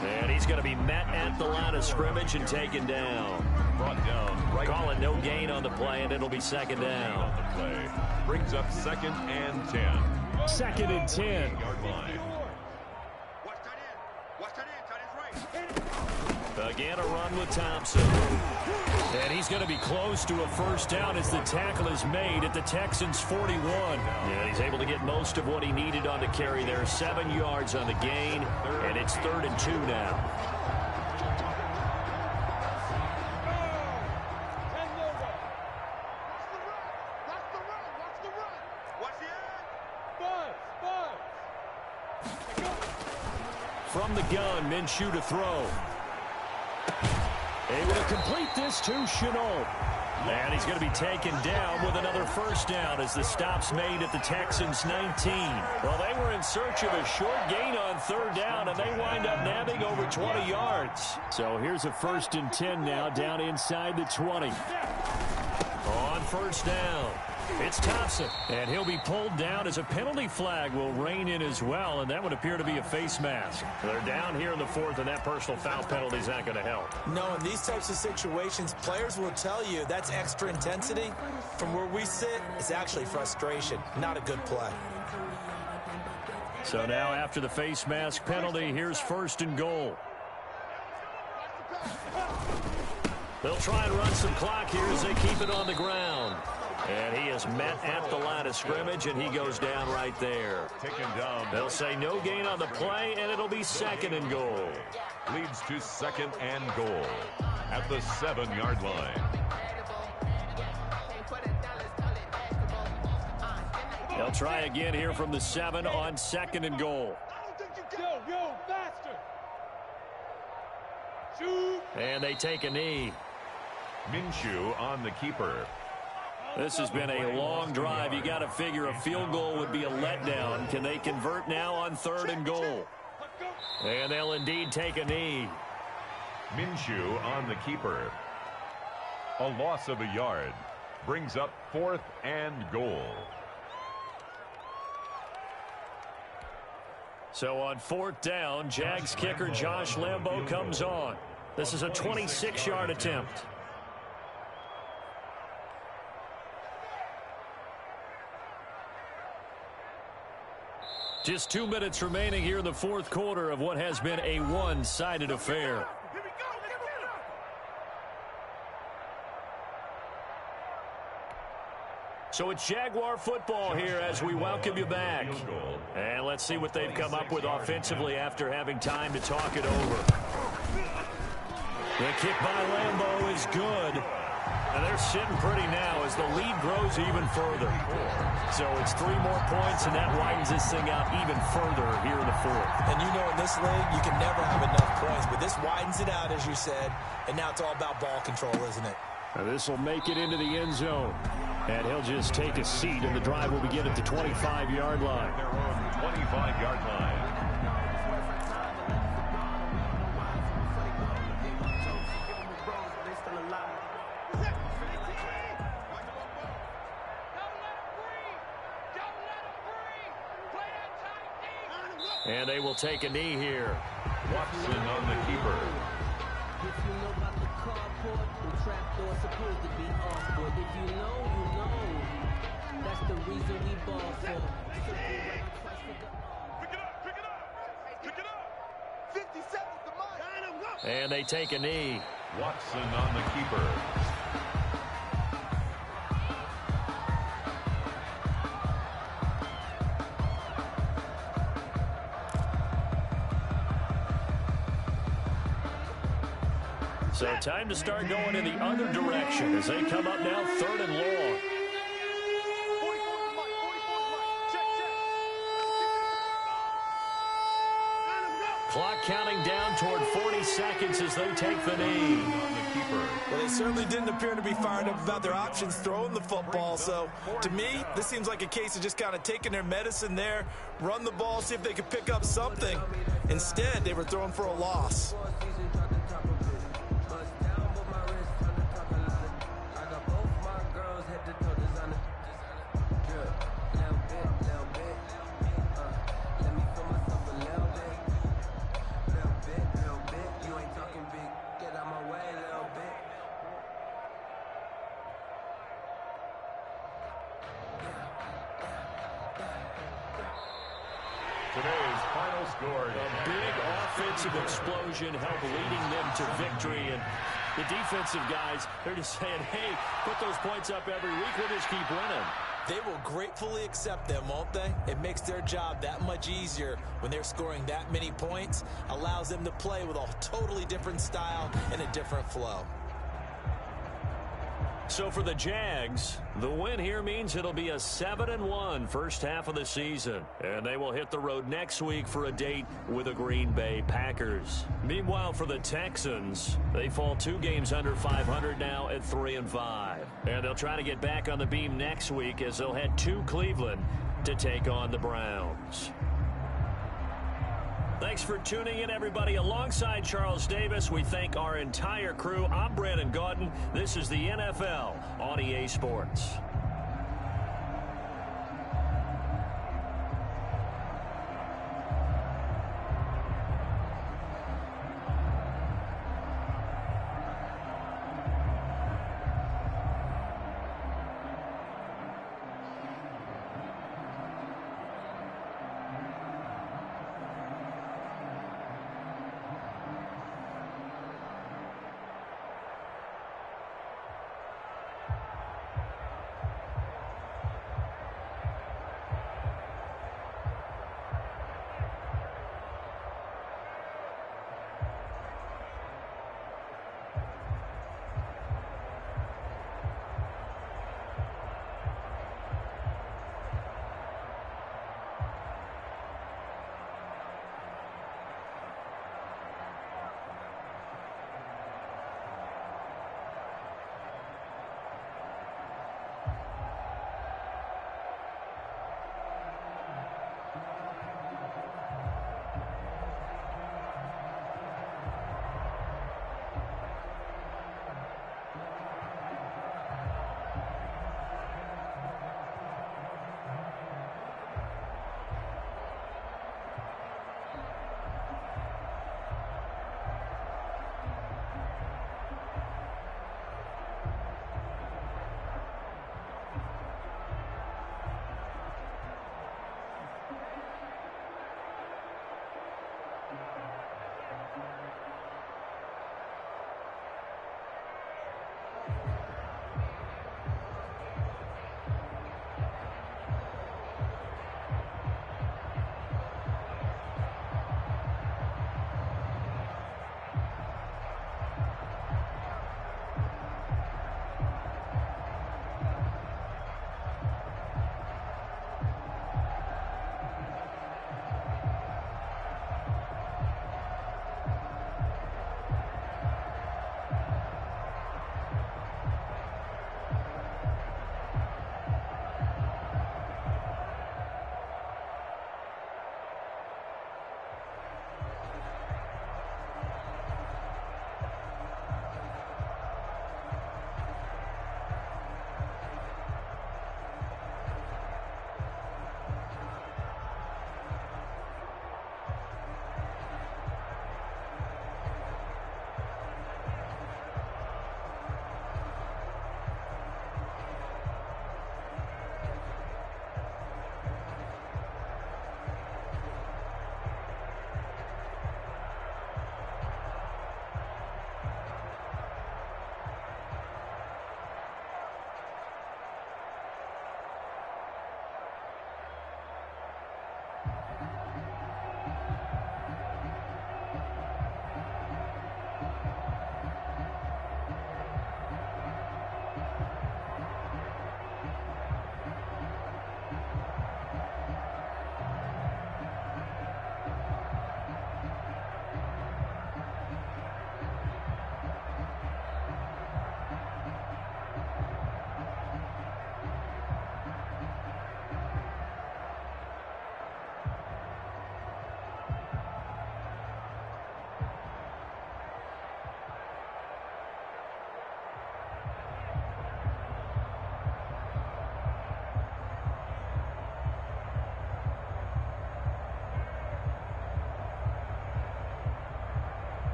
And he's going to be met at the line of scrimmage and taken down. Brought down. Right. Call it no gain on the play, and it'll be 2nd down. On the play. Brings up 2nd and 10. 2nd and 10. Yard line. Again, a run with Thompson. And he's going to be close to a 1st down as the tackle is made at the Texans' 41. And he's able to get most of what he needed on the carry there. 7 yards on the gain, and it's 3rd and 2 now. From the gun, Minshew to throw. Able to complete this to Shenault. And he's going to be taken down with another 1st down as the stop's made at the Texans' 19. Well, they were in search of a short gain on 3rd down, and they wind up nabbing over 20 yards. So here's a 1st and 10 now down inside the 20. On 1st down, it's Thompson, and he'll be pulled down as a penalty flag will rein in as well, and that would appear to be a face mask. They're down here in the 4th, and that personal foul penalty is not going to help. No, in these types of situations, players will tell you that's extra intensity. From where we sit, it's actually frustration, not a good play. So now after the face mask penalty, here's 1st and goal. They'll try and run some clock here as they keep it on the ground. And he is met at the line of scrimmage, and he goes down right there. Taken down. They'll say no gain on the play, and it'll be 2nd and goal. Leads to 2nd and goal at the 7-yard line. They'll try again here from the 7 on 2nd and goal. Yo, faster. Shoot. And they take a knee. Minshew on the keeper. This has been a long drive. You got to figure a field goal would be a letdown. Can they convert now on 3rd and goal? And they'll indeed take a knee. Minshew on the keeper. A loss of a yard. Brings up 4th and goal. So on 4th down, Jags kicker Josh Lambo comes on. This is a 26-yard attempt. Just 2 minutes remaining here in the 4th quarter of what has been a one-sided affair. So it's Jaguar football here as we welcome you back. And let's see what they've come up with offensively after having time to talk it over. The kick by Lambo is good. And they're sitting pretty now as the lead grows even further. So it's 3 more points, and that widens this thing out even further here in the 4th. And you know in this league, you can never have enough points. But this widens it out, as you said. And now it's all about ball control, isn't it? This will make it into the end zone. And he'll just take a seat, and the drive will begin at the 25-yard line. Their own 25-yard line. And they will take a knee here. Watson on the keeper. If you know about the carport, the trapdoor supposed to be off. But if you know, you know. That's the reason we ball for. Pick it up. 50 seconds to mine. And they take a knee. Watson on the keeper. So time to start going in the other direction as they come up now 3rd and long. Clock counting down toward 40 seconds as they take the knee. Well, they certainly didn't appear to be fired up about their options throwing the football. So, to me, this seems like a case of just kind of taking their medicine there, run the ball, see if they could pick up something. Instead, they were throwing for a loss. Today's final score. A big offensive explosion helped leading them to victory. And the defensive guys, they're just saying, hey, put those points up every week. We'll just keep winning. They will gratefully accept them, won't they? It makes their job that much easier when they're scoring that many points. Allows them to play with a totally different style and a different flow. So for the Jags, the win here means it'll be a 7-1 first half of the season. And they will hit the road next week for a date with the Green Bay Packers. Meanwhile, for the Texans, they fall 2 games under 500 now at 3-5. And they'll try to get back on the beam next week as they'll head to Cleveland to take on the Browns. Thanks for tuning in, everybody. Alongside Charles Davis, we thank our entire crew. I'm Brandon Gaudin. This is the NFL on EA Sports.